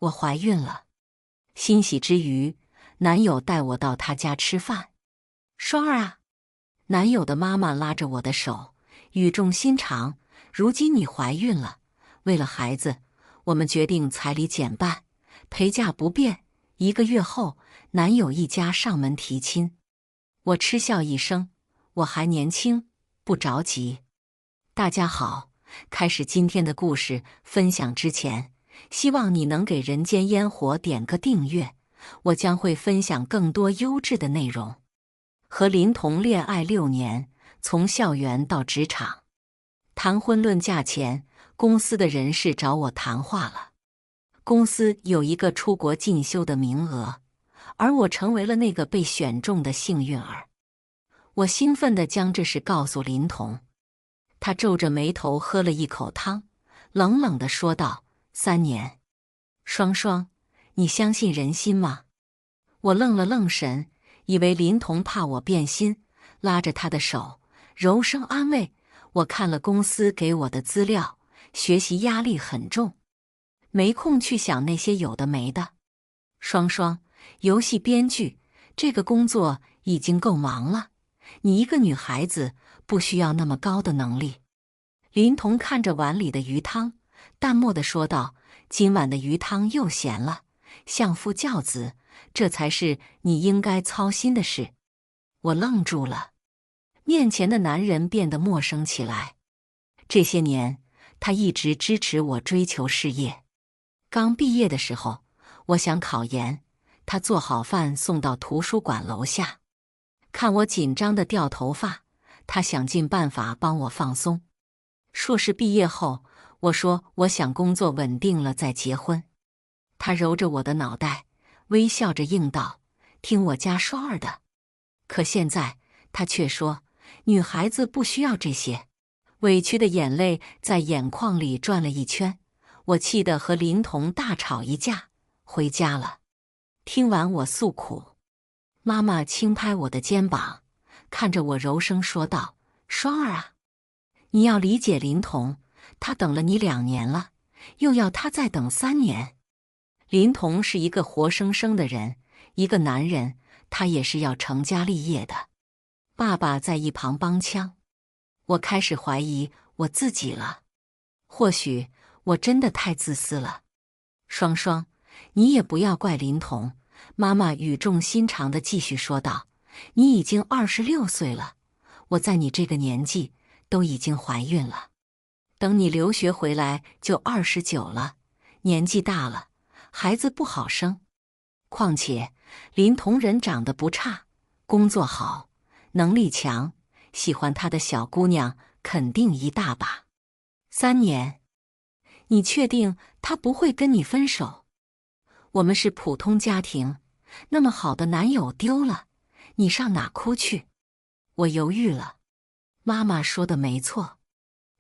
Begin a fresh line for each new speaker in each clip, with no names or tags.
我怀孕了。欣喜之余，男友带我到他家吃饭。双儿啊，男友的妈妈拉着我的手，语重心长，如今你怀孕了，为了孩子，我们决定彩礼减半，陪嫁不变。1个月后，男友一家上门提亲。我嗤笑一声，我还年轻，不着急。大家好，开始今天的故事分享之前，希望你能给人间烟火点个订阅，我将会分享更多优质的内容。和林童恋爱6年，从校园到职场。谈婚论嫁前，公司的人事找我谈话了。公司有一个出国进修的名额，而我成为了那个被选中的幸运儿。我兴奋地将这事告诉林童，他皱着眉头喝了一口汤，冷冷地说道：“3年。”双双，你相信人心吗？我愣了愣神，以为林童怕我变心，拉着他的手，柔声安慰。我看了公司给我的资料，学习压力很重，没空去想那些有的没的。双双，游戏编剧这个工作已经够忙了，你一个女孩子不需要那么高的能力。林童看着碗里的鱼汤，淡漠地说道：“今晚的鱼汤又咸了，相夫教子，这才是你应该操心的事。”我愣住了，面前的男人变得陌生起来。这些年，他一直支持我追求事业。刚毕业的时候，我想考研，他做好饭送到图书馆楼下。看我紧张的掉头发，他想尽办法帮我放松。硕士毕业后，我说我想工作稳定了再结婚。他揉着我的脑袋，微笑着应道：“听我家双儿的。”可现在，他却说：“女孩子不需要这些。”委屈的眼泪在眼眶里转了一圈，我气得和林童大吵一架，回家了。听完我诉苦，妈妈轻拍我的肩膀，看着我柔声说道：“双儿啊，你要理解林童，他等了你2年了，又要他再等3年。林童是一个活生生的人，一个男人，他也是要成家立业的。”爸爸在一旁帮腔。我开始怀疑我自己了，或许我真的太自私了。双双，你也不要怪林童。妈妈语重心长地继续说道：“你已经26岁了，我在你这个年纪都已经怀孕了。等你留学回来就29了，年纪大了，孩子不好生。况且林童人长得不差，工作好，能力强，喜欢他的小姑娘肯定一大把。3年，你确定他不会跟你分手？我们是普通家庭，那么好的男友丢了，你上哪哭去？”我犹豫了。妈妈说的没错，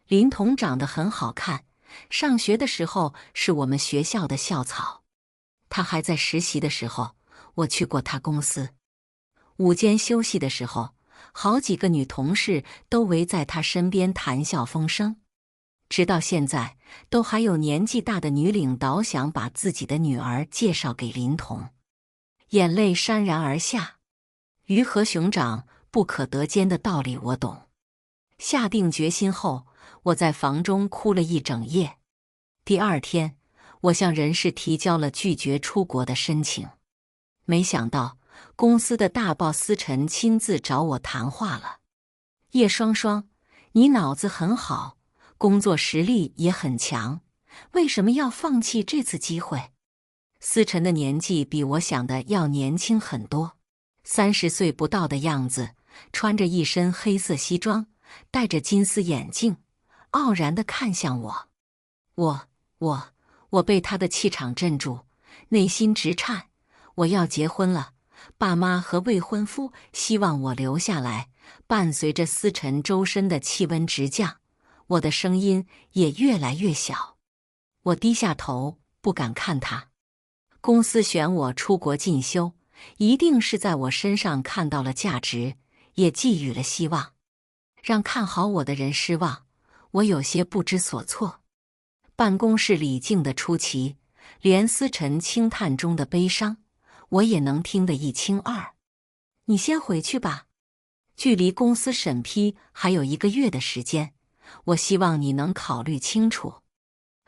林童长得很好看，上学的时候是我们学校的校草。他还在实习的时候，我去过他公司。午间休息的时候，好几个女同事都围在他身边谈笑风生。直到现在，都还有年纪大的女领导想把自己的女儿介绍给林童。眼泪潸然而下，鱼和熊掌不可得兼的道理我懂。下定决心后，我在房中哭了一整夜。第2天，我向人事提交了拒绝出国的申请。没想到，公司的大 boss 思辰亲自找我谈话了。叶双双，你脑子很好，工作实力也很强，为什么要放弃这次机会？思辰的年纪比我想的要年轻很多，30岁不到的样子，穿着一身黑色西装，戴着金丝眼镜，傲然地看向我。我被他的气场镇住，内心直颤。我要结婚了，爸妈和未婚夫希望我留下来。伴随着思辰周身的气温直降，我的声音也越来越小。我低下头，不敢看他。公司选我出国进修，一定是在我身上看到了价值，也寄予了希望。让看好我的人失望，我有些不知所措。办公室里静得出奇，连思辰轻叹中的悲伤，我也能听得一清二。你先回去吧，距离公司审批还有1个月的时间，我希望你能考虑清楚。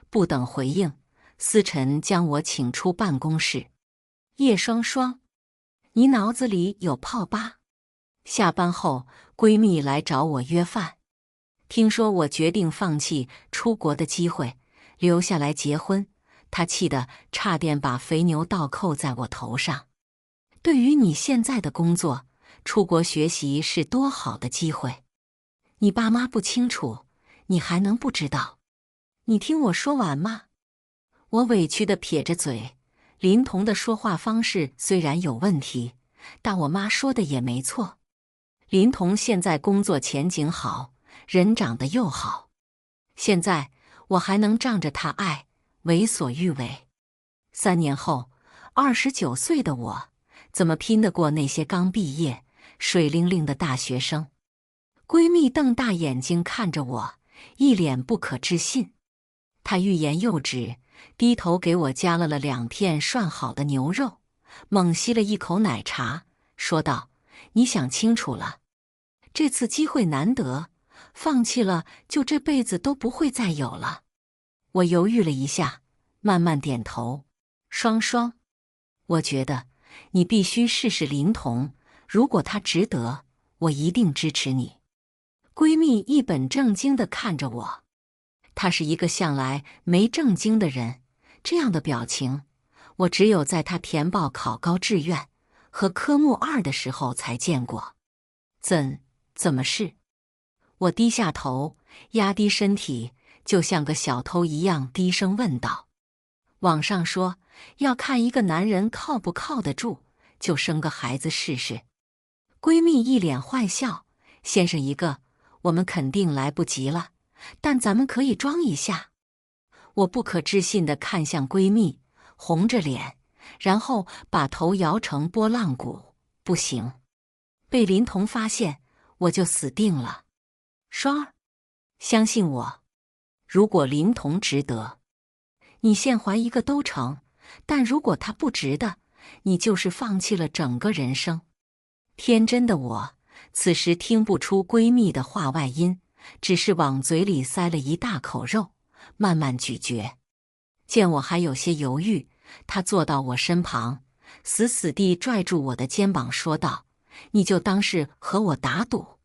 不等回应，思辰将我请出办公室。叶双双，你脑子里有泡吧？下班后，闺蜜来找我约饭。听说我决定放弃出国的机会，留下来结婚，她气得差点把肥牛倒扣在我头上。对于你现在的工作，出国学习是多好的机会。你爸妈不清楚，你还能不知道？你听我说完吗？我委屈地撇着嘴。林童的说话方式虽然有问题，但我妈说的也没错。林童现在工作前景好，人长得又好，现在我还能仗着他爱，为所欲为。3年后，29岁的我，怎么拼得过那些刚毕业、水灵灵的大学生？闺蜜瞪大眼睛看着我，一脸不可置信。她欲言又止，低头给我夹了2片涮好的牛肉，猛吸了一口奶茶，说道：“你想清楚了，这次机会难得，放弃了就这辈子都不会再有了。”我犹豫了一下，慢慢点头。双双，我觉得你必须试试林童，如果他值得，我一定支持你。闺蜜一本正经地看着我，她是一个向来没正经的人，这样的表情，我只有在她填报考高志愿和科目2的时候才见过。怎么是？我低下头，压低身体，就像个小偷一样低声问道。网上说，要看一个男人靠不靠得住，就生个孩子试试。闺蜜一脸坏笑，先生一个，我们肯定来不及了，但咱们可以装一下。我不可置信地看向闺蜜，红着脸，然后把头摇成拨浪鼓。不行，被林童发现，我就死定了。双儿，相信我，如果林童值得，你现还一个都成，但如果他不值得，你就是放弃了整个人生。天真的我，此时听不出闺蜜的话外音，只是往嘴里塞了一大口肉，慢慢咀嚼。见我还有些犹豫，她坐到我身旁，死死地拽住我的肩膀说道：“你就当是和我打赌，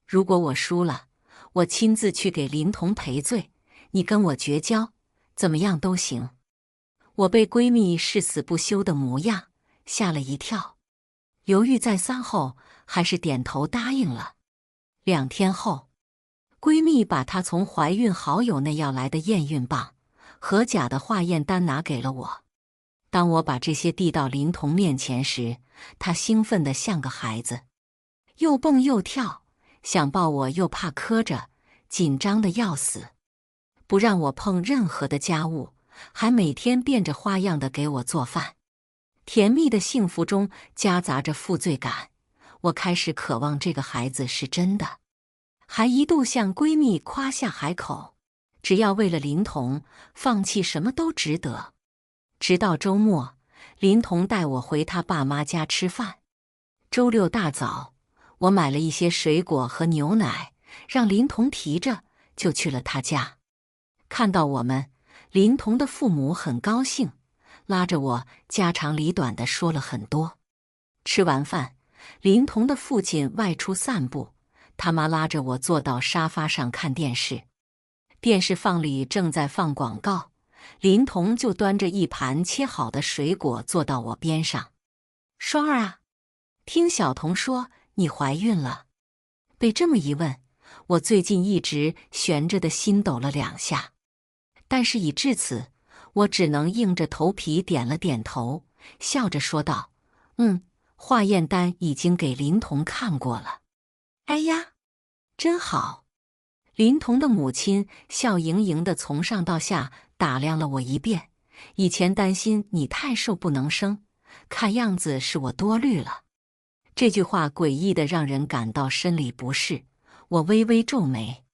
如果我输了，我亲自去给林童赔罪，你跟我绝交，怎么样都行。”我被闺蜜誓死不休的模样吓了一跳，犹豫再三后，还是点头答应了。2天后，闺蜜把她从怀孕好友那要来的验孕棒和假的化验单拿给了我。当我把这些递到林童面前时，他兴奋得像个孩子，又蹦又跳，想抱我又怕磕着，紧张得要死，不让我碰任何的家务，还每天变着花样地给我做饭。甜蜜的幸福中夹杂着负罪感，我开始渴望这个孩子是真的，还一度向闺蜜夸下海口，只要为了林童，放弃什么都值得。直到周末，林童带我回他爸妈家吃饭。周6大早，我买了一些水果和牛奶，让林童提着，就去了他家。看到我们，林童的父母很高兴，拉着我家长里短的说了很多。吃完饭，林童的父亲外出散步，他妈拉着我坐到沙发上看电视。电视放里正在放广告，林童就端着一盘切好的水果坐到我边上。双儿啊，听小童说你怀孕了。被这么一问，我最近一直悬着的心抖了2下。但是已至此，我只能硬着头皮点了点头，笑着说道：“化验单已经给林童看过了。”哎呀，真好！林童的母亲笑盈盈地从上到下打量了我一遍。以前担心你太瘦不能生，看样子是我多虑了。这句话诡异的让人感到生理不适，我微微皱眉。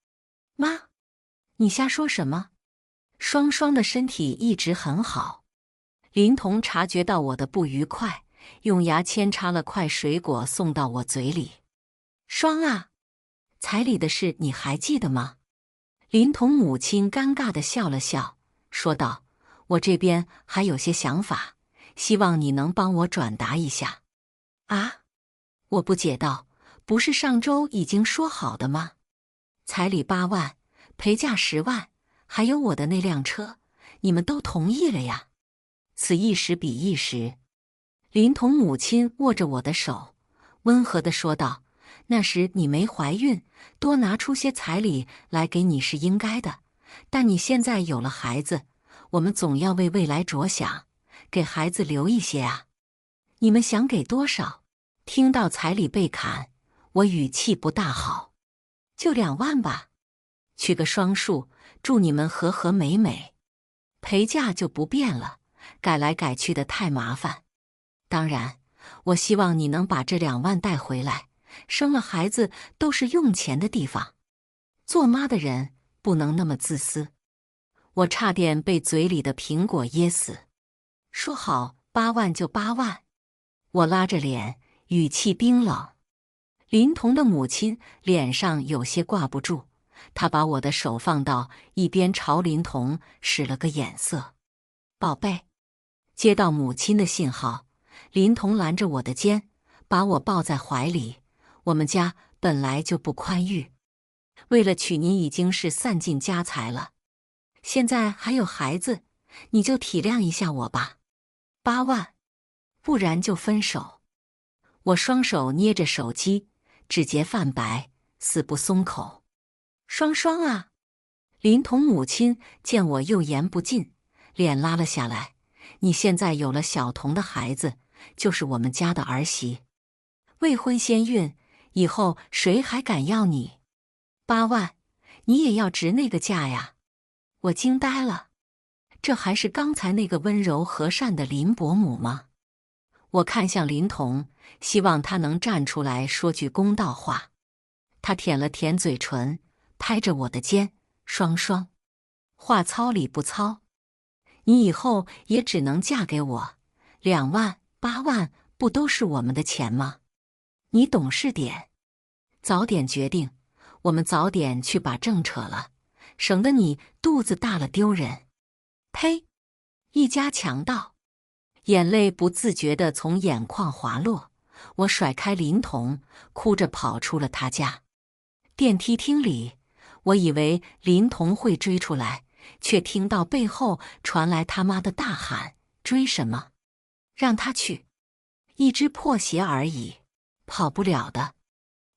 妈，你瞎说什么？双双的身体一直很好。林童察觉到我的不愉快，用牙签插了块水果送到我嘴里。双啊，彩礼的事你还记得吗？林童母亲尴尬地笑了笑，说道：“我这边还有些想法，希望你能帮我转达一下。”啊？我不解道：“不是上周已经说好的吗？彩礼8万，陪嫁10万，还有我的那辆车，你们都同意了呀？”此一时彼一时，林童母亲握着我的手，温和地说道：“那时你没怀孕，多拿出些彩礼来给你是应该的。但你现在有了孩子，我们总要为未来着想，给孩子留一些啊。你们想给多少？”听到彩礼被砍，我语气不大好：“就2万吧，取个双数，祝你们和和美美。陪嫁就不变了，改来改去的太麻烦。当然，我希望你能把这2万带回来。生了孩子都是用钱的地方，做妈的人不能那么自私。”我差点被嘴里的苹果噎死。说好8万就8万，我拉着脸，语气冰冷。林童的母亲脸上有些挂不住，她把我的手放到一边，朝林童使了个眼色。宝贝，接到母亲的信号，林童拦着我的肩，把我抱在怀里。我们家本来就不宽裕，为了娶您已经是散尽家财了，现在还有孩子，你就体谅一下我吧。8万，不然就分手。我双手捏着手机，指节泛白，死不松口。双双啊！林童母亲见我又言不尽，脸拉了下来。你现在有了小童的孩子，就是我们家的儿媳，未婚先孕，以后谁还敢要你？8万，你也要值那个价呀！我惊呆了，这还是刚才那个温柔和善的林伯母吗？我看向林童，希望他能站出来说句公道话。他舔了舔嘴唇，拍着我的肩：“双双，话糙理不糙，你以后也只能嫁给我。2万、8万不都是我们的钱吗？你懂事点，早点决定，我们早点去把证扯了，省得你肚子大了丢人。”呸！一家强盗！眼泪不自觉地从眼眶滑落，我甩开林童，哭着跑出了他家。电梯厅里，我以为林童会追出来，却听到背后传来他妈的大喊：“追什么？让他去！一只破鞋而已，跑不了的。”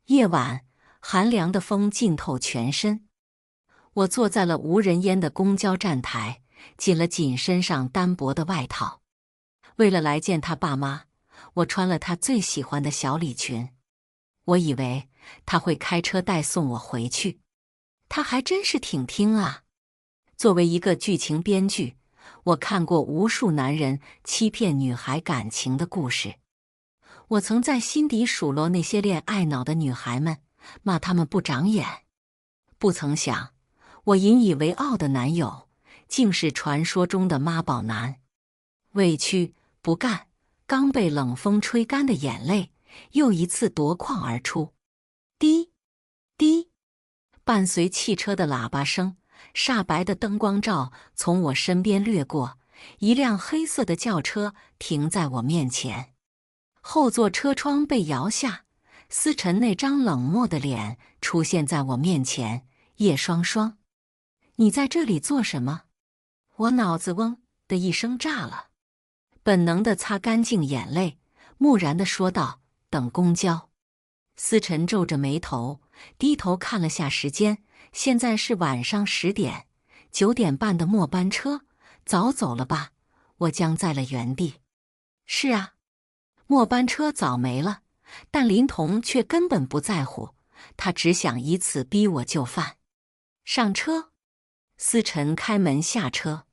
夜晚，寒凉的风浸透全身。我坐在了无人烟的公交站台，紧了紧身上单薄的外套。为了来见他爸妈，我穿了他最喜欢的小礼裙。我以为他会开车带送我回去，他还真是挺听啊。作为一个剧情编剧，我看过无数男人欺骗女孩感情的故事。我曾在心底数落那些恋爱脑的女孩们，骂她们不长眼。不曾想，我引以为傲的男友，竟是传说中的妈宝男。委屈、不干，刚被冷风吹干的眼泪，又一次夺眶而出。滴滴，伴随汽车的喇叭声，煞白的灯光照从我身边掠过，一辆黑色的轿车停在我面前。后座车窗被摇下，思辰那张冷漠的脸出现在我面前。叶双双，你在这里做什么？我脑子嗡的一声炸了，本能地擦干净眼泪，木然地说道：“等公交。”思辰皱着眉头，低头看了下时间，现在是晚上10点，9点半的末班车，早走了吧？我僵在了原地。是啊，末班车早没了，但林童却根本不在乎，他只想以此逼我就范。上车。思辰开门下车，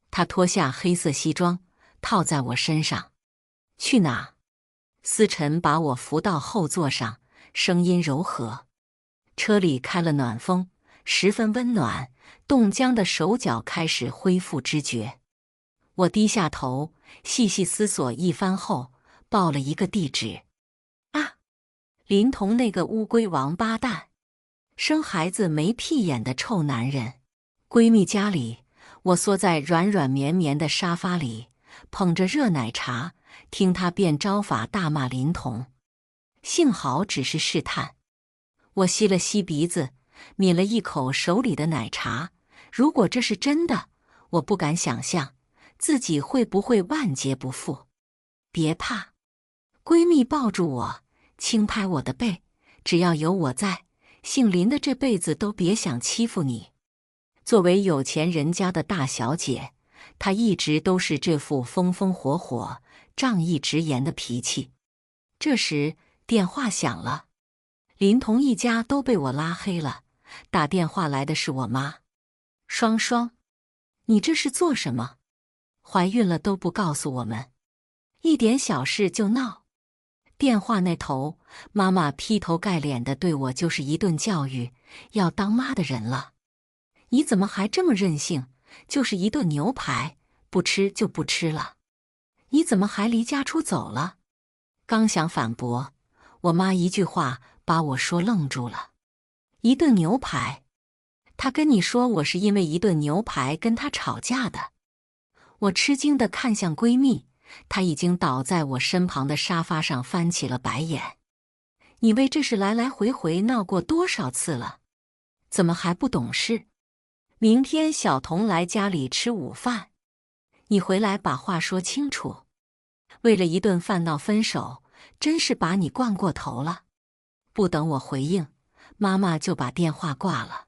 他脱下黑色西装套在我身上。去哪？思辰把我扶到后座上，声音柔和。车里开了暖风，十分温暖，冻僵的手脚开始恢复知觉。我低下头，细细思索一番后，报了一个地址。啊，林童那个乌龟王八蛋，生孩子没屁眼的臭男人！闺蜜家里，我缩在软软绵绵的沙发里，捧着热奶茶，听他变招法大骂林童。幸好只是试探。我吸了吸鼻子，抿了一口手里的奶茶。如果这是真的，我不敢想象自己会不会万劫不复。别怕，闺蜜抱住我，轻拍我的背，只要有我在，姓林的这辈子都别想欺负你。作为有钱人家的大小姐，她一直都是这副风风火火、仗义直言的脾气。这时电话响了，林童一家都被我拉黑了。打电话来的是我妈。双双，你这是做什么？怀孕了都不告诉我们，一点小事就闹。电话那头，妈妈劈头盖脸的对我就是一顿教育，要当妈的人了。你怎么还这么任性？就是一顿牛排，不吃就不吃了。你怎么还离家出走了？刚想反驳，我妈一句话把我说愣住了。一顿牛排？她跟你说我是因为一顿牛排跟她吵架的？我吃惊地看向闺蜜，她已经倒在我身旁的沙发上翻起了白眼。你为这事来来回回闹过多少次了？怎么还不懂事？明天小童来家里吃午饭，你回来把话说清楚。为了一顿饭闹分手，真是把你惯过头了。不等我回应，妈妈就把电话挂了。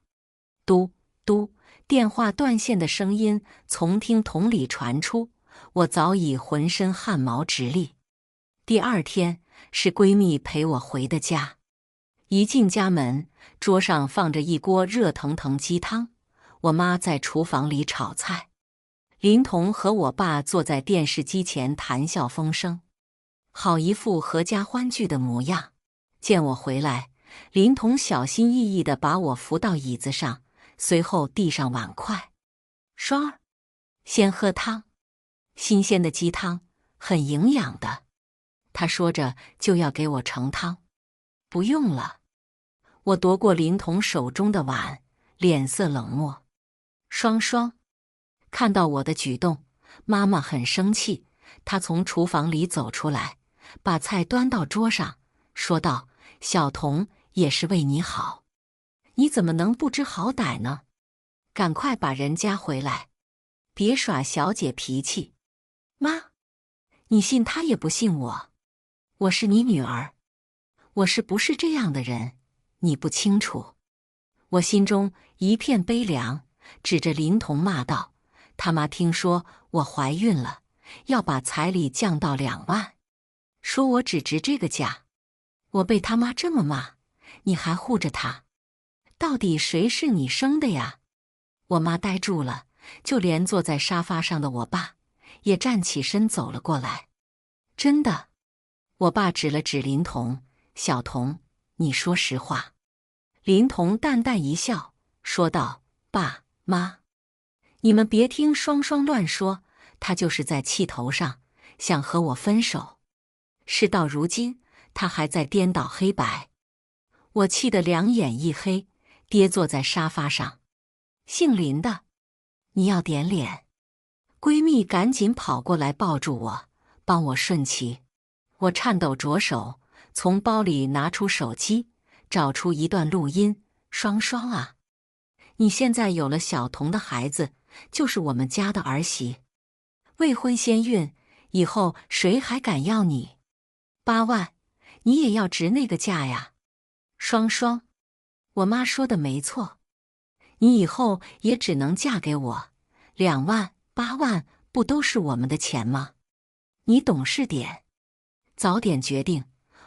嘟嘟，电话断线的声音从听筒里传出，我早已浑身汗毛直立。第二天是闺蜜陪我回的家，一进家门，桌上放着一锅热腾腾鸡汤，我妈在厨房里炒菜，林童和我爸坐在电视机前谈笑风生，好一副合家欢聚的模样。见我回来，林童小心翼翼地把我扶到椅子上，随后递上碗筷。双儿，先喝汤，新鲜的鸡汤，很营养的。他说着就要给我盛汤。不用了。我夺过林童手中的碗，脸色冷漠。双双，看到我的举动，妈妈很生气，她从厨房里走出来，把菜端到桌上，说道：小童也是为你好，你怎么能不知好歹呢？赶快把人家回来，别耍小姐脾气。妈，你信他也不信我，我是你女儿，我是不是这样的人，你不清楚。我心中一片悲凉，指着林童骂道：他妈听说我怀孕了，要把彩礼降到2万，说我只值这个价。我被他妈这么骂，你还护着他？到底谁是你生的呀？我妈呆住了，就连坐在沙发上的我爸也站起身走了过来。真的？我爸指了指林童：小童，你说实话。林童淡淡一笑，说道：爸妈，你们别听双双乱说，他就是在气头上，想和我分手。事到如今，他还在颠倒黑白。我气得两眼一黑，跌坐在沙发上。姓林的，你要点脸。闺蜜赶紧跑过来抱住我，帮我顺气。我颤抖着手，从包里拿出手机，找出一段录音。双双啊，你现在有了小童的孩子，就是我们家的儿媳，未婚先孕，以后谁还敢要你？8万，你也要值那个价呀。双双，我妈说的没错，你以后也只能嫁给我，2万、8万不都是我们的钱吗？你懂事点，早点决定，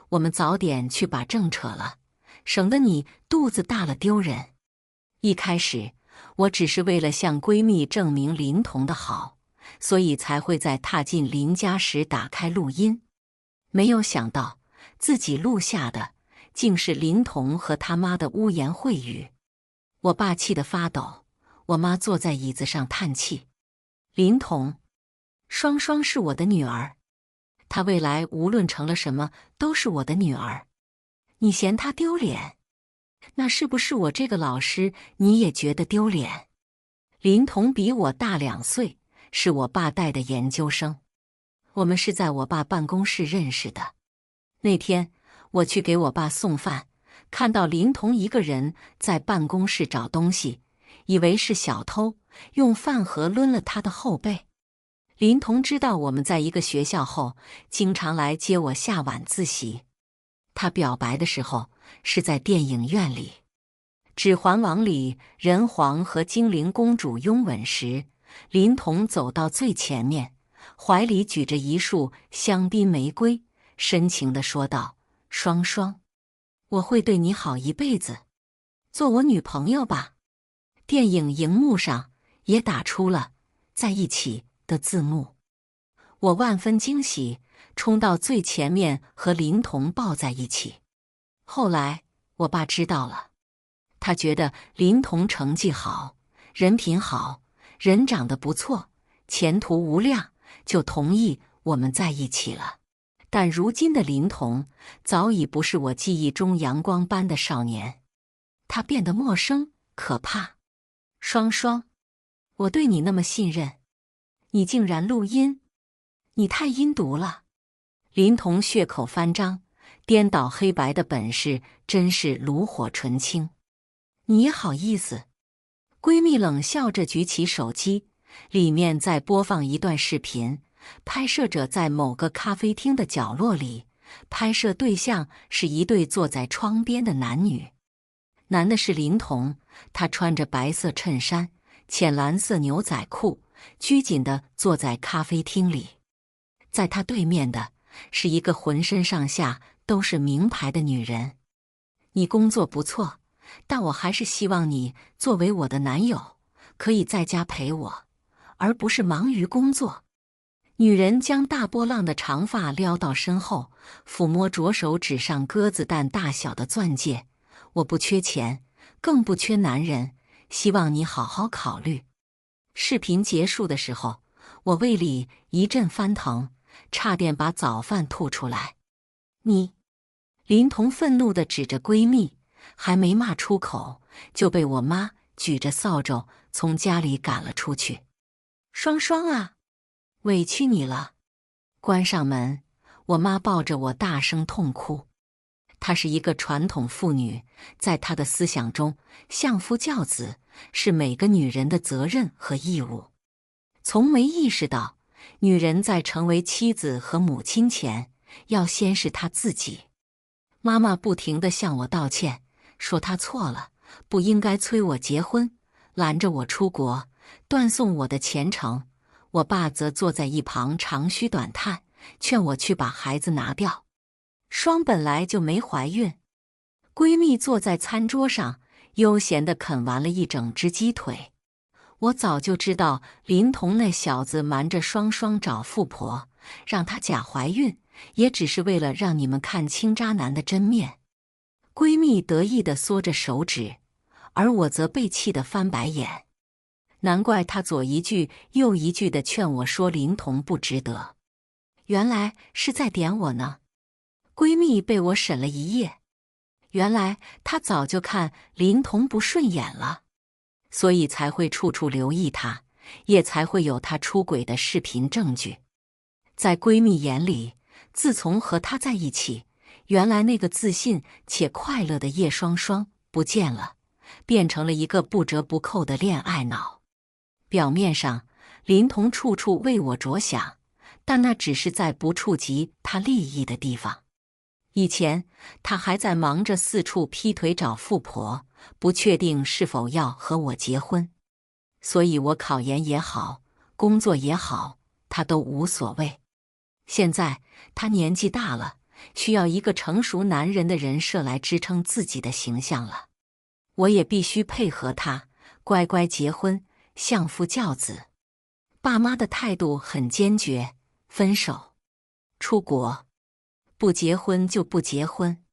我们早点去把证扯了，省得你肚子大了丢人。一开始我只是为了向闺蜜证明林童的好，所以才会在踏进林家时打开录音，没有想到自己录下的竟是林童和他妈的污言秽语。我爸气得发抖，我妈坐在椅子上叹气。林童，双双是我的女儿，她未来无论成了什么，都是我的女儿。你嫌她丢脸，那是不是我这个老师你也觉得丢脸？林童比我大2岁，是我爸带的研究生。我们是在我爸办公室认识的。那天我去给我爸送饭，看到林童一个人在办公室找东西，以为是小偷，用饭盒抡了他的后背。林童知道我们在一个学校后，经常来接我下晚自习。他表白的时候是在电影院里，《指环王》里人皇和精灵公主拥吻时，林童走到最前面，怀里举着一束香槟玫瑰，深情地说道：“双双，我会对你好一辈子，做我女朋友吧。”电影荧幕上也打出了“在一起”的字幕。我万分惊喜，冲到最前面和林童抱在一起。后来我爸知道了，他觉得林童成绩好，人品好，人长得不错，前途无量，就同意我们在一起了。但如今的林童早已不是我记忆中阳光般的少年，他变得陌生可怕。双双，我对你那么信任，你竟然录音，你太阴毒了！林童血口翻张，颠倒黑白的本事真是炉火纯青。你也好意思？闺蜜冷笑着举起手机，里面在播放一段视频，拍摄者在某个咖啡厅的角落里，拍摄对象是一对坐在窗边的男女。男的是林童，他穿着白色衬衫、浅蓝色牛仔裤，拘谨地坐在咖啡厅里。在他对面的是一个浑身上下都是名牌的女人。你工作不错，但我还是希望你作为我的男友，可以在家陪我，而不是忙于工作。女人将大波浪的长发撩到身后，抚摸着手指上鸽子蛋大小的钻戒。我不缺钱，更不缺男人，希望你好好考虑。视频结束的时候，我胃里一阵翻腾，差点把早饭吐出来。你，林童愤怒地指着闺蜜，还没骂出口，就被我妈举着扫帚从家里赶了出去。双双啊，委屈你了。关上门，我妈抱着我大声痛哭。她是一个传统妇女，在她的思想中，相夫教子是每个女人的责任和义务，从没意识到女人在成为妻子和母亲前，要先是她自己。妈妈不停地向我道歉，说她错了，不应该催我结婚，拦着我出国，断送我的前程。我爸则坐在一旁长吁短叹，劝我去把孩子拿掉。双本来就没怀孕。闺蜜坐在餐桌上，悠闲地啃完了一整只鸡腿。我早就知道林童那小子瞒着双双找富婆，让她假怀孕，也只是为了让你们看清渣男的真面。闺蜜得意地缩着手指，而我则被气得翻白眼。难怪她左一句右一句地劝我说林童不值得，原来是在点我呢。闺蜜被我审了一夜，原来她早就看林童不顺眼了，所以才会处处留意他，也才会有他出轨的视频证据。在闺蜜眼里，自从和他在一起，原来那个自信且快乐的叶双双不见了，变成了一个不折不扣的恋爱脑。表面上，林童处处为我着想，但那只是在不触及他利益的地方。以前他还在忙着四处劈腿找富婆，不确定是否要和我结婚，所以我考研也好，工作也好，他都无所谓。现在他年纪大了，需要一个成熟男人的人设来支撑自己的形象了，我也必须配合他，乖乖结婚，相夫教子。爸妈的态度很坚决，分手，出国。不结婚就不结婚，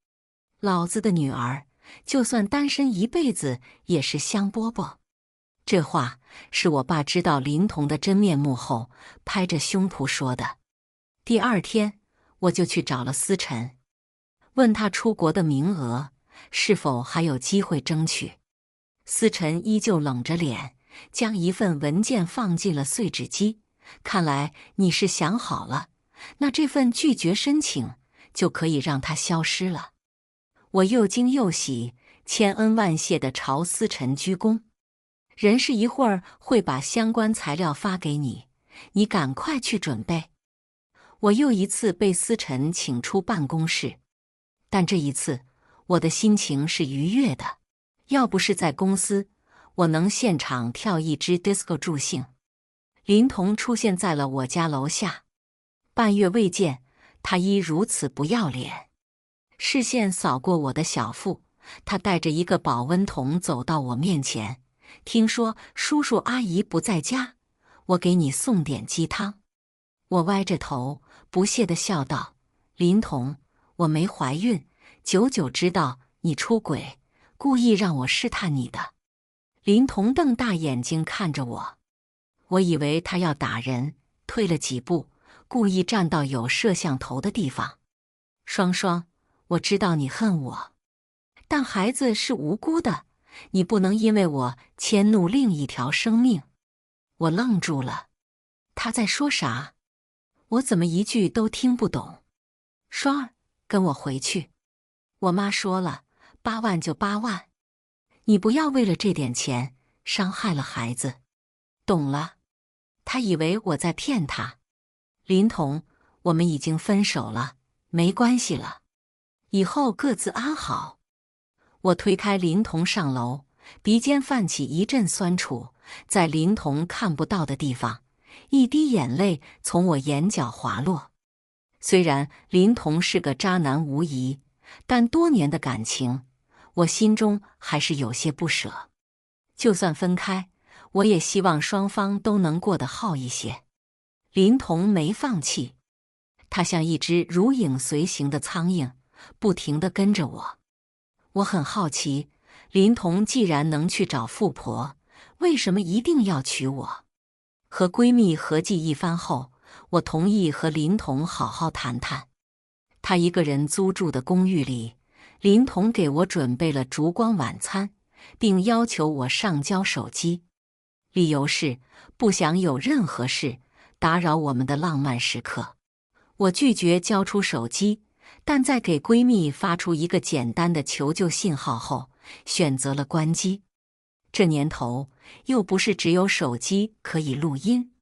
老子的女儿就算单身一辈子也是香饽饽。这话是我爸知道林童的真面目后，拍着胸脯说的。第二天，我就去找了思辰，问他出国的名额是否还有机会争取。思辰依旧冷着脸，将一份文件放进了碎纸机。看来你是想好了，那这份拒绝申请就可以让它消失了。我又惊又喜，千恩万谢地朝思辰鞠躬。人事一会儿会把相关材料发给你，你赶快去准备。我又一次被思辰请出办公室，但这一次我的心情是愉悦的。要不是在公司，我能现场跳一支 disco 助兴。林童出现在了我家楼下，半月未见，他依如此不要脸。视线扫过我的小腹，他带着一个保温桶走到我面前。听说叔叔阿姨不在家，我给你送点鸡汤。我歪着头，不屑地笑道：林童，我没怀孕，久久知道你出轨，故意让我试探你的。林童瞪大眼睛看着我，我以为他要打人，退了几步，故意站到有摄像头的地方。双双，我知道你恨我，但孩子是无辜的，你不能因为我迁怒另一条生命。我愣住了，他在说啥？我怎么一句都听不懂？双儿，跟我回去。我妈说了，8万就8万，你不要为了这点钱伤害了孩子。懂了。他以为我在骗他。林童，我们已经分手了，没关系了，以后各自安好。我推开林童上楼，鼻尖泛起一阵酸楚，在林童看不到的地方，一滴眼泪从我眼角滑落。虽然林童是个渣男无疑，但多年的感情，我心中还是有些不舍。就算分开，我也希望双方都能过得好一些。林童没放弃，他像一只如影随形的苍蝇，不停地跟着我。我很好奇，林童既然能去找富婆，为什么一定要娶我？和闺蜜合计一番后，我同意和林童好好谈谈。他一个人租住的公寓里，林童给我准备了烛光晚餐，并要求我上交手机，理由是不想有任何事打扰我们的浪漫时刻。我拒绝交出手机，但在给闺蜜发出一个简单的求救信号后，选择了关机。这年头，又不是只有手机可以录音。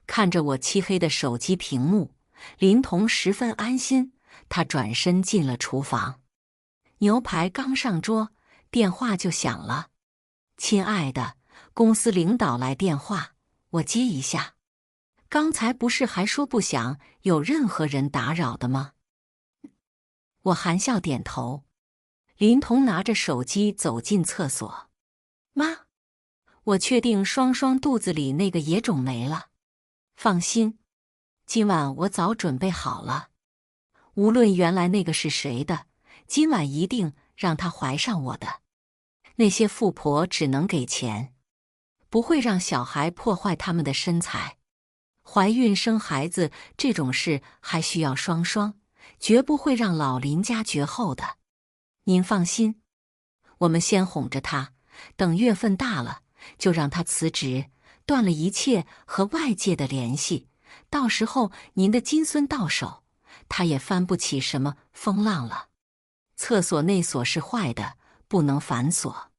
看着我漆黑的手机屏幕，林童十分安心，他转身进了厨房。牛排刚上桌，电话就响了。亲爱的，公司领导来电话，我接一下。刚才不是还说不想有任何人打扰的吗？我含笑点头。林童拿着手机走进厕所。妈，我确定双双肚子里那个野种没了。放心，今晚我早准备好了。无论原来那个是谁的，今晚一定让他怀上我的。那些富婆只能给钱，不会让小孩破坏他们的身材。怀孕生孩子这种事还需要双双，绝不会让老林家绝后的。您放心，我们先哄着他，等月份大了，就让他辞职，断了一切和外界的联系。到时候您的金孙到手，他也翻不起什么风浪了。厕所内锁是坏的，不能反锁。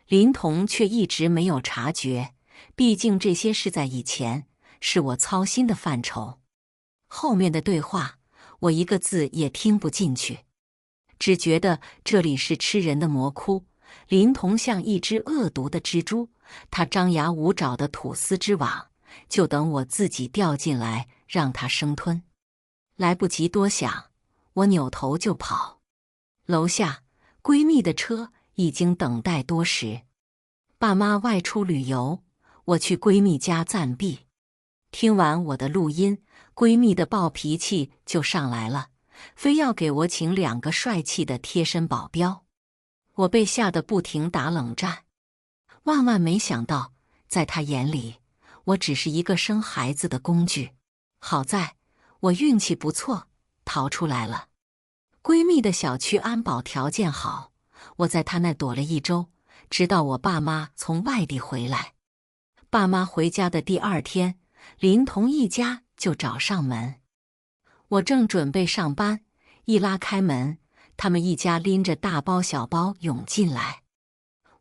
林童却一直没有察觉，毕竟这些事在以前是我操心的范畴。后面的对话，我一个字也听不进去，只觉得这里是吃人的魔窟。林童像一只恶毒的蜘蛛，他张牙舞爪的吐丝织网，就等我自己掉进来让他生吞。来不及多想，我扭头就跑。楼下闺蜜的车已经等待多时。爸妈外出旅游，我去闺蜜家暂避。听完我的录音，闺蜜的暴脾气就上来了，非要给我请2个帅气的贴身保镖。我被吓得不停打冷战。万万没想到，在她眼里，我只是一个生孩子的工具。好在我运气不错，逃出来了。闺蜜的小区安保条件好，我在她那躲了1周，直到我爸妈从外地回来。爸妈回家的第2天，林童一家就找上门。我正准备上班，一拉开门，他们一家拎着大包小包涌进来。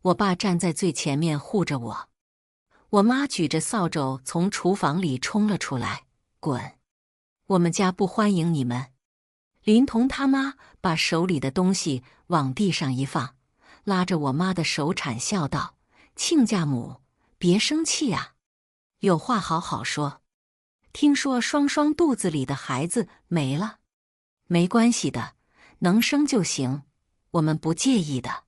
我爸站在最前面护着我，我妈举着扫帚从厨房里冲了出来，滚！我们家不欢迎你们。林童他妈把手里的东西往地上一放，拉着我妈的手铲笑道：“亲家母，别生气啊，有话好好说。听说双双肚子里的孩子没了，没关系的，能生就行，我们不介意的。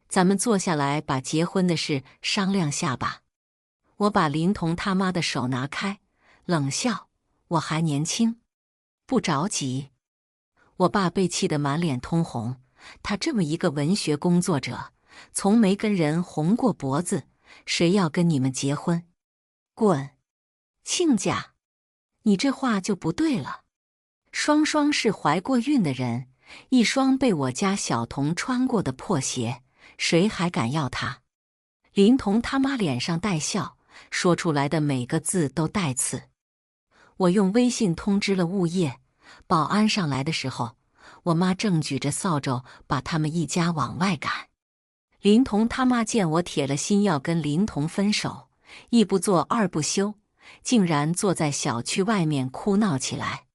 咱们坐下来把结婚的事商量下吧。”我把林童他妈的手拿开，冷笑：“我还年轻，不着急。”我爸被气得满脸通红，他这么一个文学工作者，从没跟人红过脖子，谁要跟你们结婚？滚！亲家，你这话就不对了。双双是怀过孕的人，一双被我家小童穿过的破鞋，谁还敢要她？林童他妈脸上带笑，说出来的每个字都带刺。我用微信通知了物业，保安上来的时候，我妈正举着扫帚把他们一家往外赶。林童他妈见我铁了心要跟林童分手，一不做二不休，竟然坐在小区外面哭闹起来。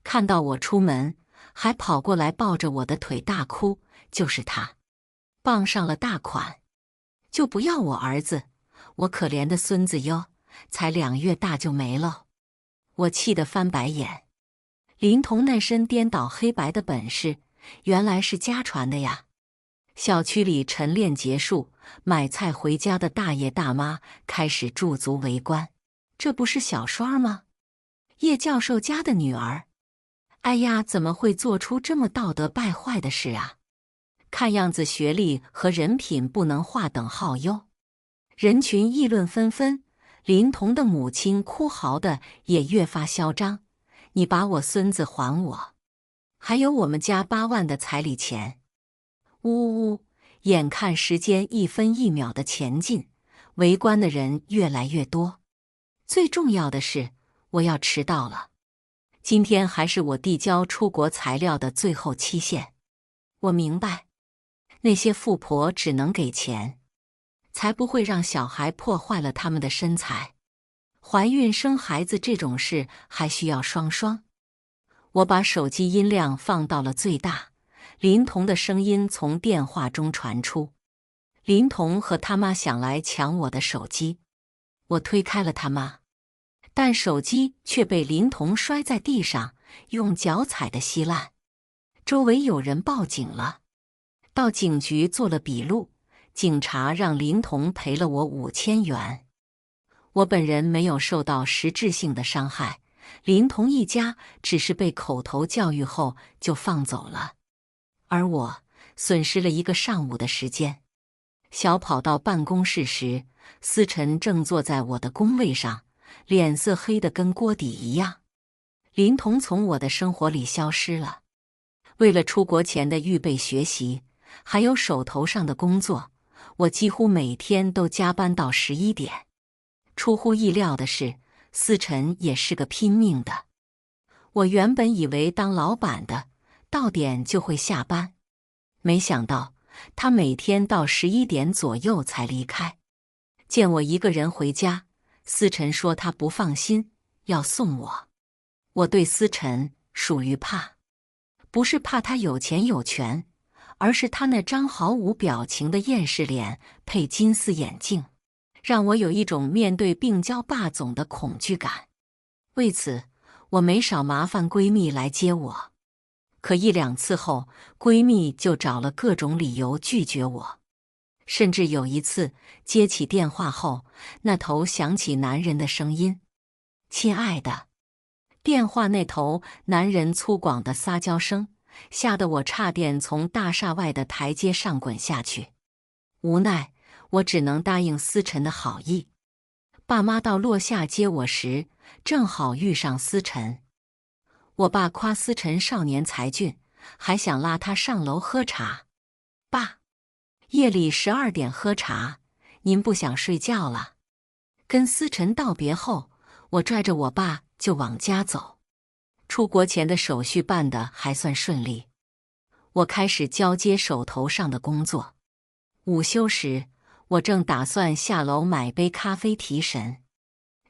看到我出门，还跑过来抱着我的腿大哭，就是他，傍上了大款，就不要我儿子，我可怜的孙子哟，才2月大就没了。我气得翻白眼。林童那身颠倒黑白的本事，原来是家传的呀。小区里晨练结束，买菜回家的大爷大妈开始驻足围观。这不是小双吗？叶教授家的女儿。哎呀，怎么会做出这么道德败坏的事啊？看样子学历和人品不能划等号哟。人群议论纷纷，林童的母亲哭嚎的也越发嚣张：“你把我孙子还我，还有我们家8万的彩礼钱。”呜呜呜！眼看时间1分1秒的前进，围观的人越来越多。最重要的是，我要迟到了。今天还是我递交出国材料的最后期限。我明白，那些富婆只能给钱，才不会让小孩破坏了他们的身材。怀孕生孩子这种事还需要双双。我把手机音量放到了最大，林童的声音从电话中传出。林童和他妈想来抢我的手机，我推开了他妈，但手机却被林童摔在地上，用脚踩得稀烂。周围有人报警了，到警局做了笔录，警察让林童赔了我5000元。我本人没有受到实质性的伤害，林童一家只是被口头教育后就放走了，而我损失了1个上午的时间。小跑到办公室时，思辰正坐在我的工位上，脸色黑得跟锅底一样。林童从我的生活里消失了。为了出国前的预备学习，还有手头上的工作，我几乎每天都加班到11点。出乎意料的是，思辰也是个拼命的。我原本以为当老板的到点就会下班，没想到他每天到11点左右才离开。见我一个人回家，思辰说他不放心，要送我。我对思辰属于怕，不是怕他有钱有权，而是他那张毫无表情的厌世脸配金丝眼镜，让我有一种面对病娇霸总的恐惧感。为此，我没少麻烦闺蜜来接我，可1、2次后，闺蜜就找了各种理由拒绝我。甚至有一次接起电话后，那头响起男人的声音：“亲爱的。”电话那头男人粗犷的撒娇声，吓得我差点从大厦外的台阶上滚下去。无奈，我只能答应思辰的好意。爸妈到落下接我时，正好遇上思晨。我爸夸思晨少年才俊，还想拉他上楼喝茶。爸，夜里12点喝茶，您不想睡觉了？跟思晨道别后，我拽着我爸就往家走。出国前的手续办得还算顺利，我开始交接手头上的工作。午休时，我正打算下楼买杯咖啡提神，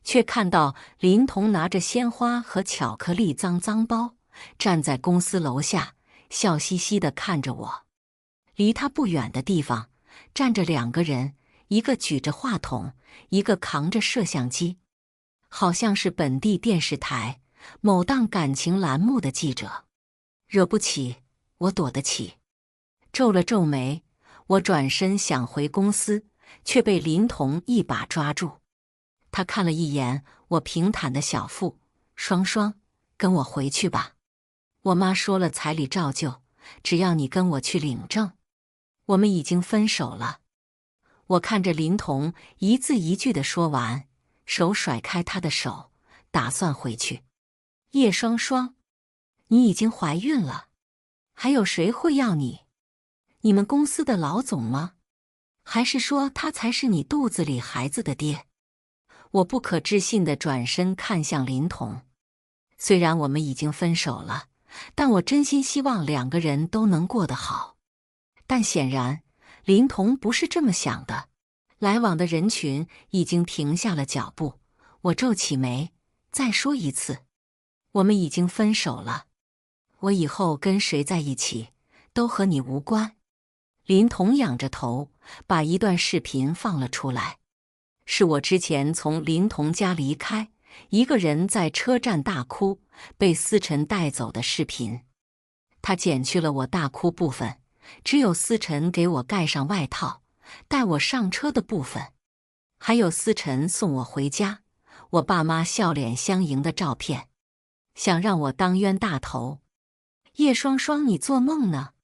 却看到林童拿着鲜花和巧克力脏包，站在公司楼下，笑嘻嘻地看着我。离他不远的地方，站着2个人，一个举着话筒，一个扛着摄像机，好像是本地电视台某档感情栏目的记者。惹不起，我躲得起。皱了皱眉，我转身想回公司，却被林童一把抓住。他看了一眼我平坦的小腹，双双，跟我回去吧。我妈说了彩礼照旧，只要你跟我去领证。我们已经分手了。我看着林童一字一句地说完，手甩开他的手，打算回去。叶双双，你已经怀孕了，还有谁会要你？你们公司的老总吗？还是说他才是你肚子里孩子的爹？我不可置信地转身看向林童。虽然我们已经分手了，但我真心希望2个人都能过得好。但显然，林童不是这么想的。来往的人群已经停下了脚步，我皱起眉，再说一次，我们已经分手了。我以后跟谁在一起，都和你无关。林童仰着头，把一段视频放了出来。是我之前从林童家离开，一个人在车站大哭，被思晨带走的视频。他剪去了我大哭部分，只有思晨给我盖上外套，带我上车的部分，还有思晨送我回家，我爸妈笑脸相迎的照片，想让我当冤大头。叶双双，你做梦呢？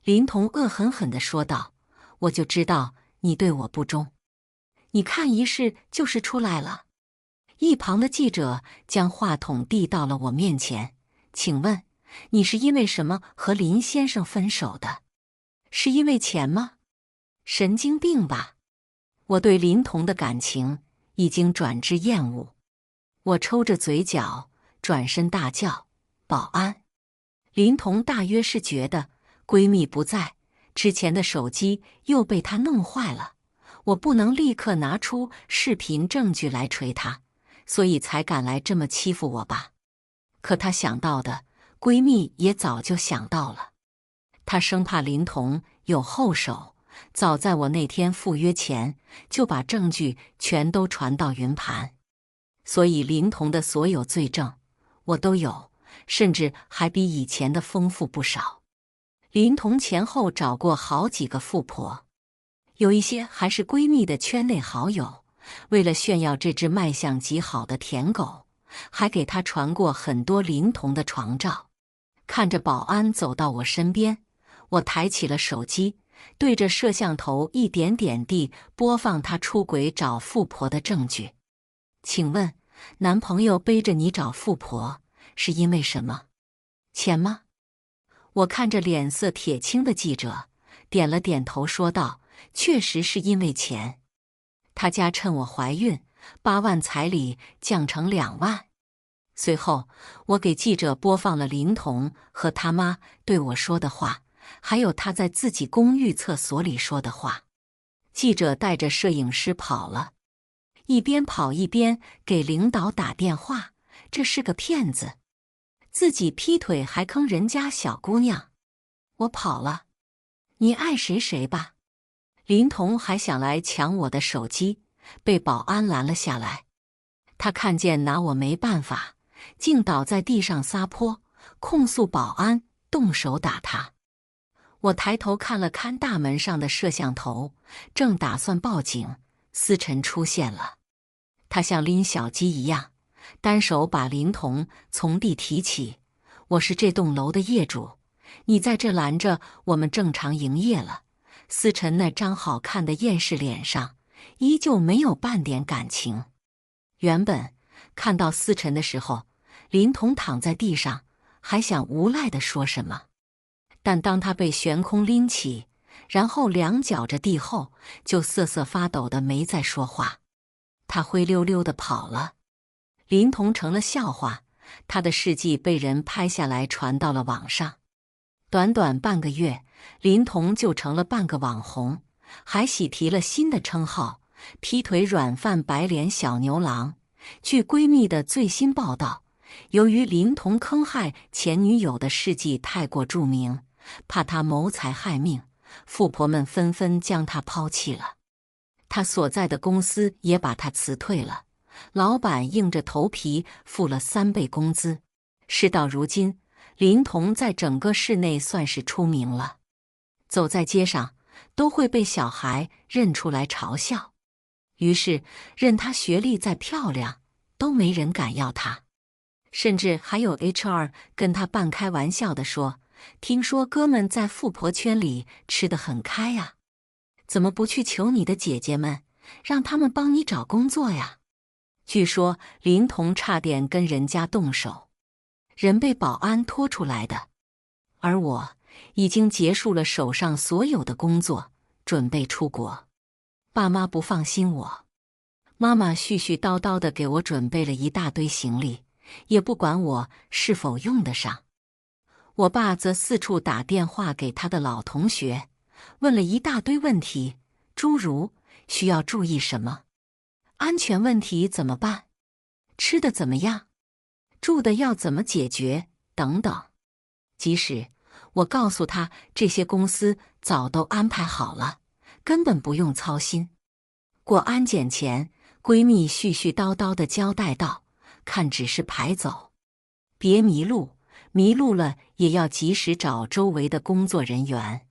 林童恶狠狠地说道，我就知道你对我不忠。你看一试就是出来了。一旁的记者将话筒递到了我面前，请问你是因为什么和林先生分手的？是因为钱吗？神经病吧！我对林童的感情已经转至厌恶。我抽着嘴角，转身大叫：保安！林童大约是觉得闺蜜不在，之前的手机又被她弄坏了，我不能立刻拿出视频证据来锤她，所以才敢来这么欺负我吧。可她想到的，闺蜜也早就想到了。她生怕林童有后手，早在我那天赴约前就把证据全都传到云盘，所以林童的所有罪证我都有，甚至还比以前的丰富不少。林童前后找过好几个富婆，有一些还是闺蜜的圈内好友，为了炫耀这只卖相极好的舔狗，还给她传过很多林童的床照。看着保安走到我身边，我抬起了手机，对着摄像头一点点地播放他出轨找富婆的证据。请问，男朋友背着你找富婆是因为什么？钱吗？我看着脸色铁青的记者，点了点头说道，确实是因为钱。他家趁我怀孕，8万彩礼降成2万。随后，我给记者播放了林童和他妈对我说的话，还有他在自己公寓厕所里说的话。记者带着摄影师跑了，一边跑一边给领导打电话，这是个骗子，自己劈腿还坑人家小姑娘。我跑了，你爱谁谁吧。林童还想来抢我的手机，被保安拦了下来。他看见拿我没办法，竟倒在地上撒泼，控诉保安动手打他。我抬头看了看大门上的摄像头，正打算报警，思晨出现了。他像拎小鸡一样，单手把林童从地提起。我是这栋楼的业主，你在这拦着我们正常营业了。思晨那张好看的厌世脸上依旧没有半点感情。原本看到思辰的时候，林童躺在地上，还想无赖地说什么，但当他被悬空拎起，然后两脚着地后，就瑟瑟发抖的没再说话。他灰溜溜地跑了。林童成了笑话，他的事迹被人拍下来传到了网上。短短半个月，林童就成了半个网红，还喜提了新的称号——劈腿软饭白脸小牛郎。据闺蜜的最新报道，由于林童坑害前女友的事迹太过著名，怕他谋财害命，富婆们纷纷将他抛弃了。他所在的公司也把他辞退了，老板硬着头皮付了3倍工资。事到如今，林童在整个市内算是出名了，走在街上都会被小孩认出来嘲笑。于是，任他学历再漂亮，都没人敢要他。甚至还有 HR 跟他半开玩笑地说：“听说哥们在富婆圈里吃得很开呀，怎么不去求你的姐姐们，让他们帮你找工作呀？”据说林童差点跟人家动手，人被保安拖出来的。而我已经结束了手上所有的工作，准备出国。爸妈不放心我，妈妈絮絮叨叨地给我准备了一大堆行李，也不管我是否用得上。我爸则四处打电话给他的老同学，问了一大堆问题，诸如需要注意什么，安全问题怎么办，吃的怎么样，住的要怎么解决等等。即使我告诉他这些公司早都安排好了，根本不用操心。过安检前，闺蜜絮絮叨叨地交代道：“看指示牌走，别迷路，迷路了也要及时找周围的工作人员，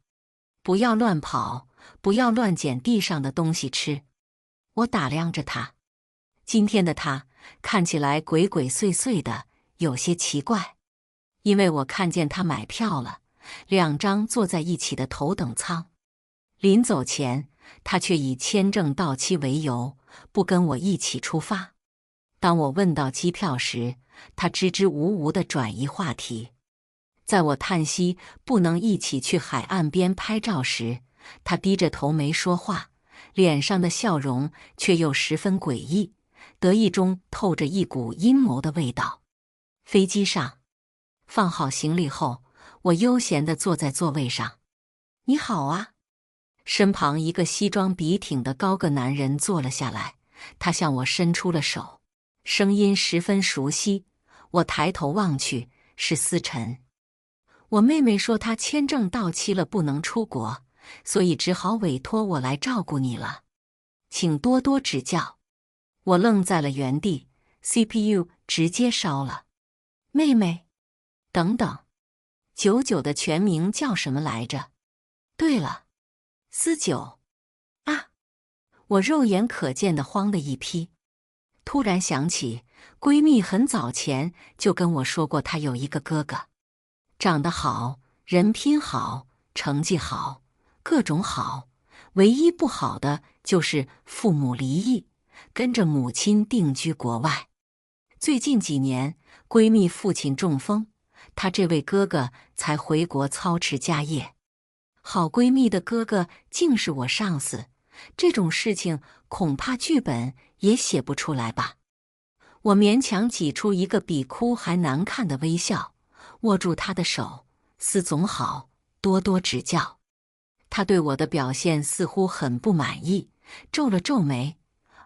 不要乱跑，不要乱捡地上的东西吃。”我打量着她，今天的她看起来鬼鬼祟祟的，有些奇怪。因为我看见她买票了，2张坐在一起的头等舱。临走前，她却以签证到期为由，不跟我一起出发。当我问到机票时，她支支吾吾地转移话题。在我叹息不能一起去海岸边拍照时，她低着头没说话，脸上的笑容却又十分诡异，得意中透着一股阴谋的味道。飞机上，放好行李后，我悠闲地坐在座位上。“你好啊。”身旁一个西装笔挺的高个男人坐了下来，他向我伸出了手，声音十分熟悉。我抬头望去，是思辰。我妹妹说她签证到期了，不能出国，所以只好委托我来照顾你了，请多多指教。我愣在了原地 ，CPU 直接烧了。妹妹，等等，99的全名叫什么来着？对了，思九啊！我肉眼可见的慌了一批，突然想起闺蜜很早前就跟我说过，她有一个哥哥，长得好，人品好，成绩好，各种好，唯一不好的就是父母离异，跟着母亲定居国外。最近几年，闺蜜父亲中风，她这位哥哥才回国操持家业。好闺蜜的哥哥竟是我上司，这种事情恐怕剧本也写不出来吧。我勉强挤出一个比哭还难看的微笑，握住他的手：“司总好，多多指教。”他对我的表现似乎很不满意，皱了皱眉，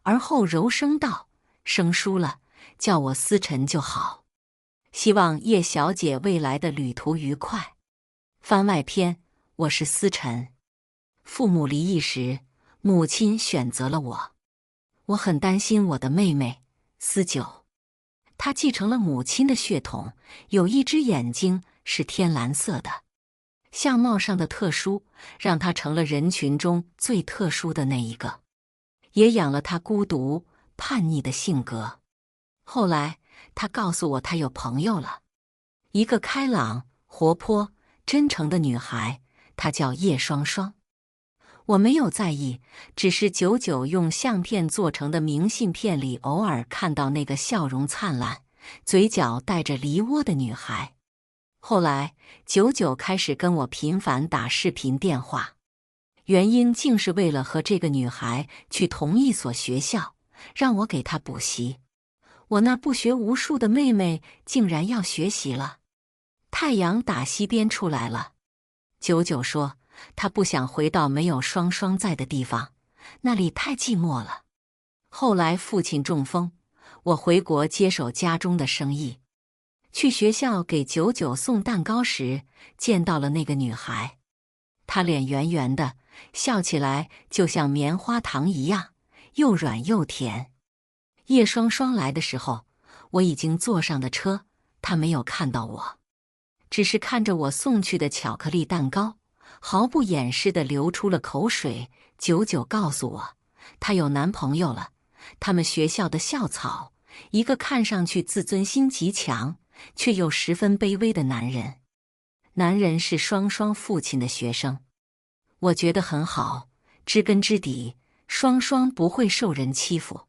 而后柔声道：“生疏了，叫我思辰就好。希望叶小姐未来的旅途愉快。”番外篇：我是思辰。父母离异时，母亲选择了我。我很担心我的妹妹思九，她继承了母亲的血统，有一只眼睛是天蓝色的，相貌上的特殊让她成了人群中最特殊的那一个，也养了她孤独叛逆的性格。后来她告诉我，她有朋友了，一个开朗、活泼、真诚的女孩，她叫叶双双。我没有在意，只是久久用相片做成的明信片里偶尔看到那个笑容灿烂、嘴角带着梨窝的女孩。后来，久久开始跟我频繁打视频电话，原因竟是为了和这个女孩去同一所学校，让我给她补习。我那不学无术的妹妹竟然要学习了。太阳打西边出来了，久久说她不想回到没有双双在的地方，那里太寂寞了。后来父亲中风，我回国接手家中的生意。去学校给久久送蛋糕时，见到了那个女孩。她脸圆圆的，笑起来就像棉花糖一样，又软又甜。叶双双来的时候，我已经坐上了车，她没有看到我，只是看着我送去的巧克力蛋糕，毫不掩饰地流出了口水。久久告诉我，她有男朋友了，他们学校的校草，一个看上去自尊心极强，却又十分卑微的男人。男人是双双父亲的学生。我觉得很好，知根知底，双双不会受人欺负。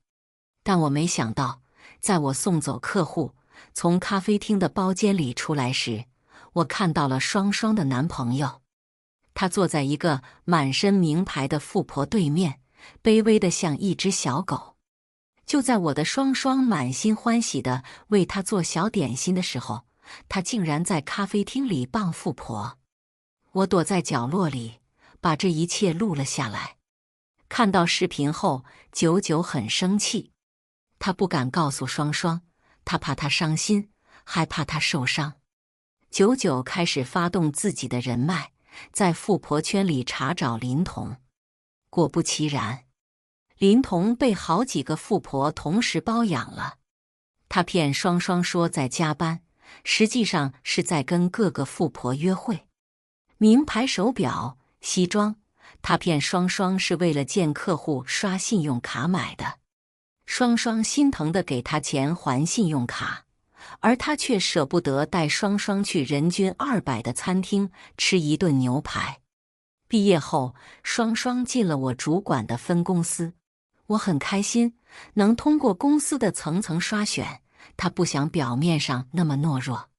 但我没想到，在我送走客户，从咖啡厅的包间里出来时，我看到了双双的男朋友。他坐在一个满身名牌的富婆对面，卑微的像一只小狗。就在我的双双满心欢喜地为他做小点心的时候，他竟然在咖啡厅里傍富婆。我躲在角落里，把这一切录了下来。看到视频后，久久很生气。他不敢告诉双双，他怕她伤心，害怕她受伤。久久开始发动自己的人脉，在富婆圈里查找林童。果不其然，林童被好几个富婆同时包养了。他骗双双说在加班，实际上是在跟各个富婆约会。名牌手表、西装，他骗双双是为了见客户刷信用卡买的。双双心疼地给他钱还信用卡，而他却舍不得带双双去人均200的餐厅吃一顿牛排。毕业后，双双进了我主管的分公司，我很开心，能通过公司的层层刷选。他不想表面上那么懦弱。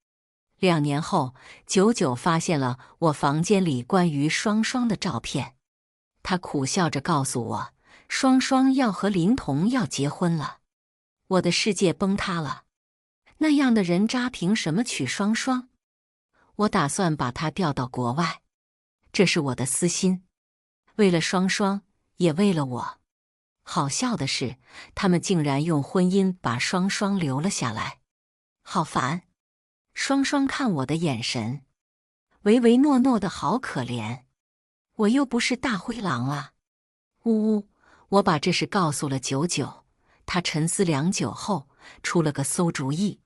2年后，久久发现了我房间里关于双双的照片，他苦笑着告诉我，双双要和林童要结婚了。我的世界崩塌了，那样的人渣凭什么娶双双？我打算把他调到国外，这是我的私心，为了双双，也为了我。好笑的是，他们竟然用婚姻把双双留了下来，好烦！双双看我的眼神，唯唯诺诺的，好可怜。我又不是大灰狼啊！呜呜，我把这事告诉了久久，他沉思良久后出了个馊主意。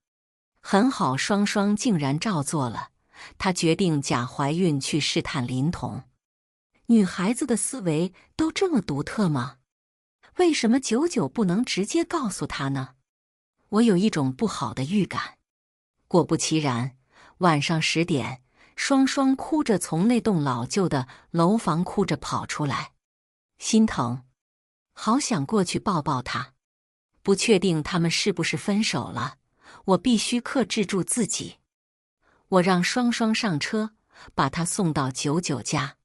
很好，双双竟然照做了。他决定假怀孕去试探林童。女孩子的思维都这么独特吗？为什么久久不能直接告诉他呢？我有一种不好的预感。果不其然，晚上10点，双双哭着从那栋老旧的楼房哭着跑出来，心疼，好想过去抱抱她。不确定他们是不是分手了，我必须克制住自己。我让双双上车，把她送到久久家。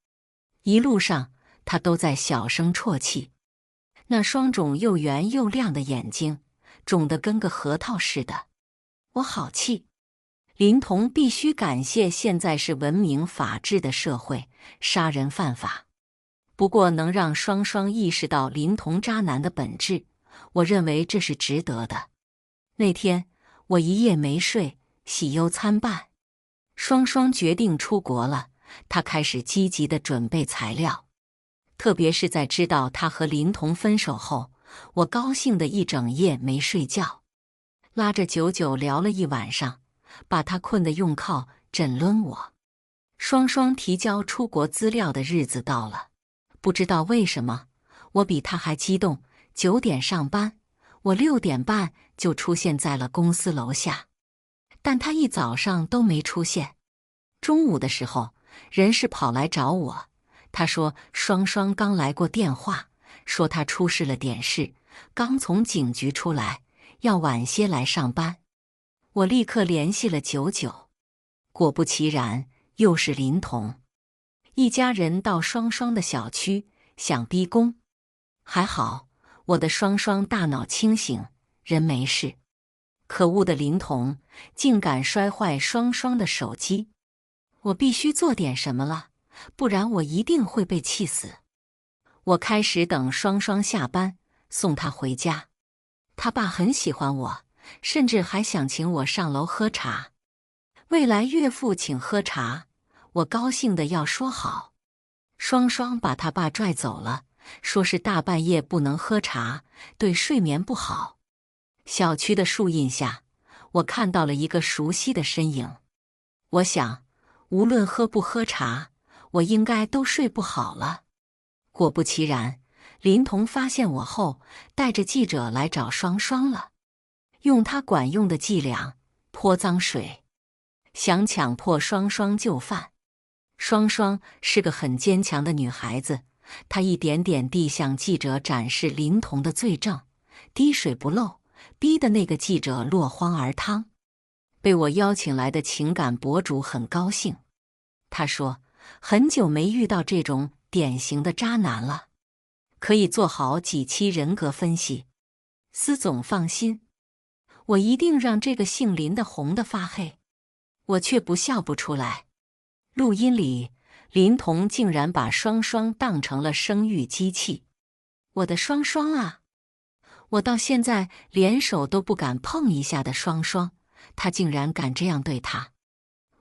一路上，她都在小声啜泣，那双肿又圆又亮的眼睛，肿得跟个核桃似的。我好气。林童必须感谢现在是文明法治的社会，杀人犯法。不过能让双双意识到林童渣男的本质，我认为这是值得的。那天我一夜没睡，喜忧参半。双双决定出国了，她开始积极地准备材料。特别是在知道她和林童分手后，我高兴得一整夜没睡觉，拉着久久聊了一晚上，把她困得用靠枕抡我。双双提交出国资料的日子到了，不知道为什么，我比她还激动。9点上班，我6点半就出现在了公司楼下，但她一早上都没出现。中午的时候，人事跑来找我，他说双双刚来过电话，说他出示了点事，刚从警局出来，要晚些来上班。我立刻联系了99，果不其然，又是林童。一家人到双双的小区，想逼宫。还好，我的双双大脑清醒，人没事。可恶的林童竟敢摔坏双双的手机！我必须做点什么了，不然我一定会被气死。我开始等双双下班，送她回家。她爸很喜欢我，甚至还想请我上楼喝茶。未来岳父请喝茶，我高兴得要说好。双双把他爸拽走了，说是大半夜不能喝茶，对睡眠不好。小区的树荫下，我看到了一个熟悉的身影。我想，无论喝不喝茶，我应该都睡不好了。果不其然，林童发现我后，带着记者来找双双了，用他管用的伎俩泼脏水，想强迫双双就范。双双是个很坚强的女孩子，她一点点地向记者展示林童的罪证，滴水不漏，逼得那个记者落荒而逃。被我邀请来的情感博主很高兴，他说很久没遇到这种典型的渣男了，可以做好几期人格分析。司总放心，我一定让这个姓林的红得发黑。我却不笑不出来。录音里，林童竟然把双双当成了生育机器。我的双双啊！我到现在连手都不敢碰一下的双双，他竟然敢这样对他。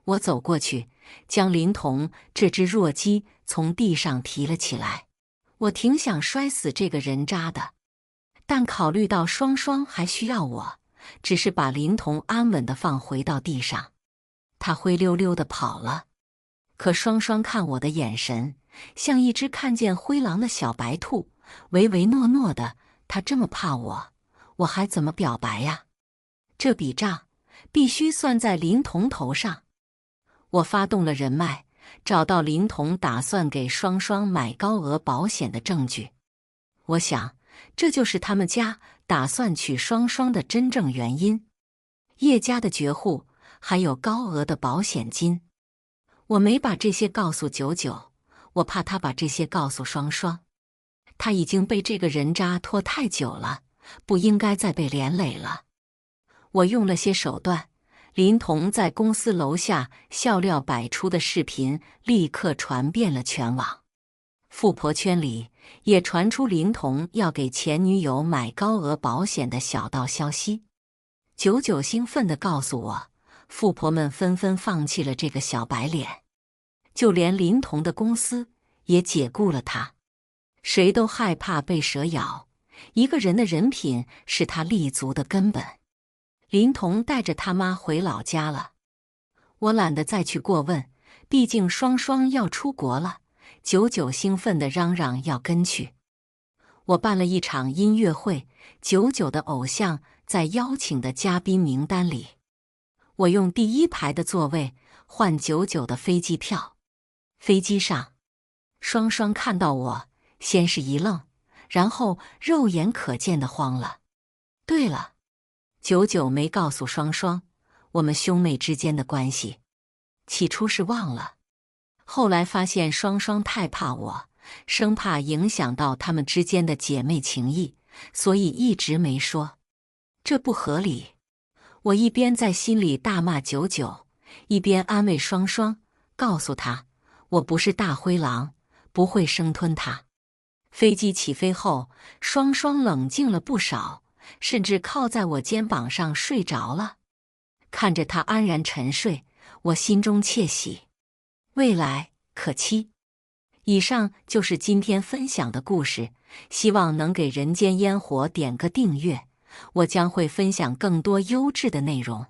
我走过去，将林童这只弱鸡从地上提了起来。我挺想摔死这个人渣的，但考虑到双双还需要我，只是把林童安稳地放回到地上。他灰溜溜地跑了。可双双看我的眼神，像一只看见灰狼的小白兔，唯唯诺诺的。他这么怕我，我还怎么表白呀？这笔账必须算在林童头上。我发动了人脉，找到林童打算给双双买高额保险的证据。我想，这就是他们家打算娶双双的真正原因。叶家的绝户，还有高额的保险金。我没把这些告诉99，我怕他把这些告诉双双。他已经被这个人渣拖太久了，不应该再被连累了。我用了些手段，林童在公司楼下笑料百出的视频立刻传遍了全网。富婆圈里也传出林童要给前女友买高额保险的小道消息。99兴奋地告诉我，富婆们纷纷放弃了这个小白脸，就连林童的公司也解雇了他。谁都害怕被蛇咬，一个人的人品是他立足的根本。林童带着他妈回老家了，我懒得再去过问，毕竟双双要出国了。99兴奋地嚷嚷要跟去。我办了一场音乐会，99的偶像在邀请的嘉宾名单里。我用第一排的座位换99的飞机票。飞机上，双双看到我，先是一愣，然后肉眼可见的慌了。对了，99没告诉双双我们兄妹之间的关系。起初是忘了，后来发现双双太怕我，生怕影响到他们之间的姐妹情谊，所以一直没说。这不合理。我一边在心里大骂99，一边安慰双双，告诉他我不是大灰狼，不会生吞他。飞机起飞后，双双冷静了不少，甚至靠在我肩膀上睡着了。看着他安然沉睡，我心中窃喜，未来可期。以上就是今天分享的故事，希望能给人间烟火点个订阅，我将会分享更多优质的内容。